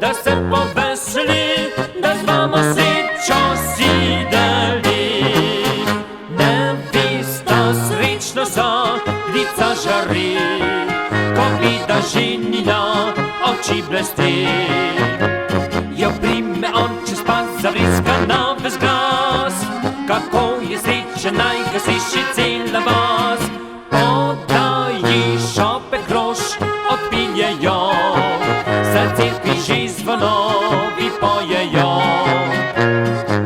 da se poveseli, da z vama srečo si deli. Nevesta srečno lica žari, ko vida ženina oči blesti. Jo prime on čez pas, zavriska na ves glas, kako je srečen, naj ga sliši cela vas. Podaji šopek groš, odpiljejo, za cerkvi že zvonovi pojejo.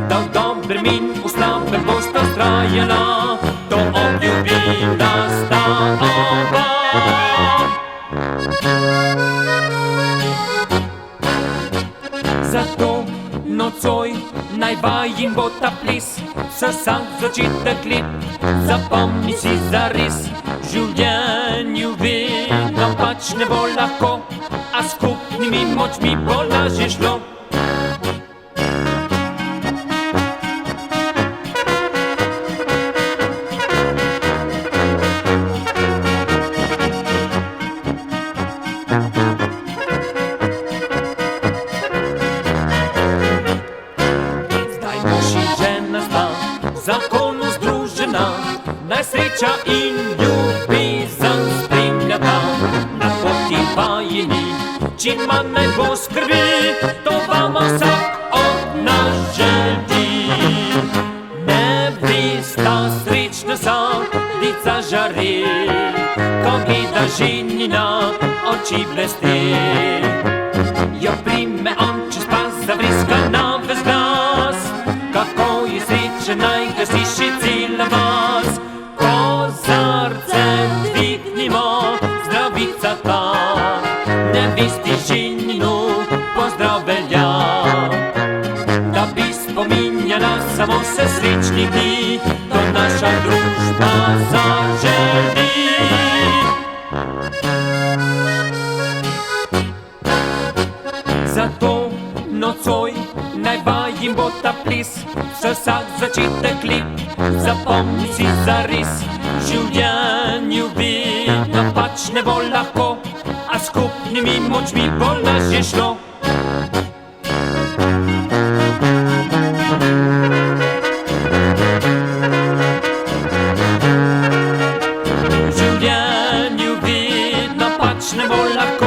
Da v dobrem in v slabem bosta vztrajala, to obljubila sta oba. Zato nocoj naj vajin bo ta ples, vsak začetek lep, zapomni si zares. V življenju vedno pač ne bo lahko, a skupnimi močmi bo lažje šlo. Zdaj mož in žena sta v zakonu združena, naj sreča in ljubezen spremljata. Na poti vajeni, čim manj naj bo skrbi, to vam vsak od nas želi. Nevesta srečna lica žari, ko gleda ženina oči blesti. Jo prime on čez pas, zavriska na ves glas, kako je srečen, naj ga sliši cela vas. Kozarce dvignimo, zdravica ta, nevesti ženinu pozdrav velja. Da bi spominjala samo se srečnih dni, to naša družba zaželi. Zato nocoj naj vajin bo ta ples, vsak začetek lep, zapomni si zares. V življenju vedno pač ne bo lahko, a skupnimi močmi bo lažje šlo. V življenju vedno pač ne bo lahko,